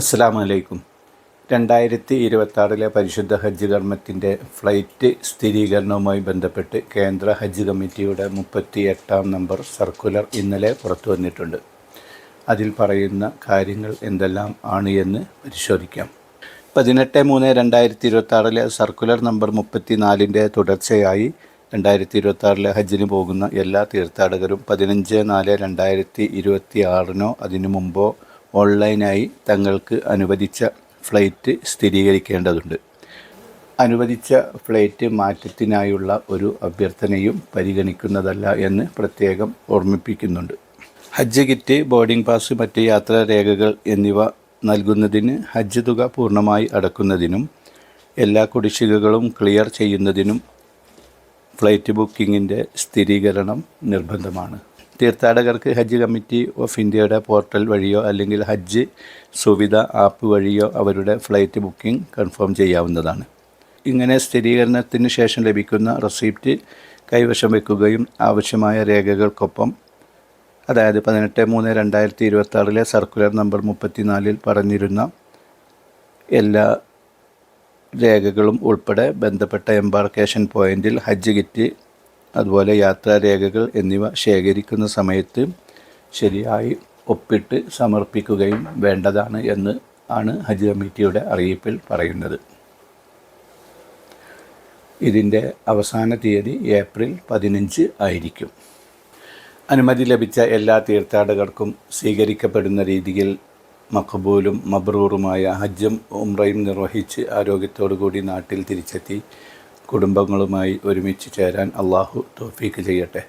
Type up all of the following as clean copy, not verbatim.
അസ്സലാമു അലൈക്കും. 2026 പരിശുദ്ധ ഹജ്ജ് കർമ്മത്തിൻ്റെ ഫ്ലൈറ്റ് സ്ഥിരീകരണവുമായി ബന്ധപ്പെട്ട് കേന്ദ്ര ഹജ്ജ് കമ്മിറ്റിയുടെ 38-ാം നമ്പർ സർക്കുലർ ഇന്നലെ പുറത്തു വന്നിട്ടുണ്ട്. അതിൽ പറയുന്ന കാര്യങ്ങൾ എന്തെല്ലാം ആണ് എന്ന് പരിശോധിക്കാം. 18/3/2026 സർക്കുലർ നമ്പർ 34-ൻ്റെ തുടർച്ചയായി 2026 ഹജ്ജിന് പോകുന്ന എല്ലാ തീർത്ഥാടകരും 15/4/2026 അതിനു മുമ്പോ ഓൺലൈനായി തങ്ങൾക്ക് അനുവദിച്ച ഫ്ലൈറ്റ് സ്ഥിരീകരിക്കേണ്ടതുണ്ട്. അനുവദിച്ച ഫ്ലൈറ്റ് മാറ്റത്തിനായുള്ള ഒരു അഭ്യർത്ഥനയും പരിഗണിക്കുന്നതല്ല എന്ന് പ്രത്യേകം ഓർമ്മിപ്പിക്കുന്നുണ്ട്. ഹജ്ജ് കിറ്റ്, ബോർഡിംഗ് പാസ്, മറ്റ് യാത്രാരേഖകൾ എന്നിവ നൽകുന്നതിന്, ഹജ്ജ് തുക പൂർണ്ണമായി അടക്കുന്നതിനും എല്ലാ കുടിശ്ശികകളും ക്ലിയർ ചെയ്യുന്നതിനും ഫ്ലൈറ്റ് ബുക്കിങ്ങിൻ്റെ സ്ഥിരീകരണം നിർബന്ധമാണ്. തീർത്ഥാടകർക്ക് ഹജ്ജ് കമ്മിറ്റി ഓഫ് ഇന്ത്യയുടെ പോർട്ടൽ വഴിയോ അല്ലെങ്കിൽ ഹജ്ജ് സുവിധ ആപ്പ് വഴിയോ അവരുടെ ഫ്ലൈറ്റ് ബുക്കിംഗ് കൺഫേം ചെയ്യാവുന്നതാണ്. ഇങ്ങനെ സ്ഥിരീകരണത്തിന് ശേഷം ലഭിക്കുന്ന റെസിപ്റ്റ് കൈവശം വയ്ക്കുകയും ആവശ്യമായ രേഖകൾക്കൊപ്പം, അതായത് 18/3/2026 സർക്കുലർ നമ്പർ 34-ൽ പറഞ്ഞിരുന്ന എല്ലാ രേഖകളും ഉൾപ്പെടെ ബന്ധപ്പെട്ട എംബാർക്കേഷൻ പോയിൻറ്റിൽ ഹജ്ജ് കിറ്റ്, അതുപോലെ യാത്രാരേഖകൾ എന്നിവ ശേഖരിക്കുന്ന സമയത്ത് ശരിയായി ഒപ്പിട്ട് സമർപ്പിക്കുകയും വേണ്ടതാണ് എന്ന് ആണ് ഹജ്ജ് കമ്മിറ്റിയുടെ അറിയിപ്പിൽ പറയുന്നത്. ഇതിൻ്റെ അവസാന തീയതി ഏപ്രിൽ 15 ആയിരിക്കും. അനുമതി ലഭിച്ച എല്ലാ തീർത്ഥാടകർക്കും സ്വീകരിക്കപ്പെടുന്ന രീതിയിൽ മഖബൂലും മബ്രൂറുമായ ഹജ്ജും ഉംറയും നിർവഹിച്ച് ആരോഗ്യത്തോടുകൂടി നാട്ടിൽ തിരിച്ചെത്തി കുടുംബങ്ങളുമായി ഒരുമിച്ച് ചേരാൻ അള്ളാഹു തൗഫീക്ക് ചെയ്യട്ടെ.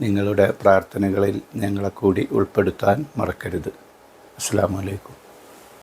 നിങ്ങളുടെ പ്രാർത്ഥനകളിൽ ഞങ്ങളെ കൂടി ഉൾപ്പെടുത്താൻ മറക്കരുത്. അസ്സലാമു അലൈക്കും.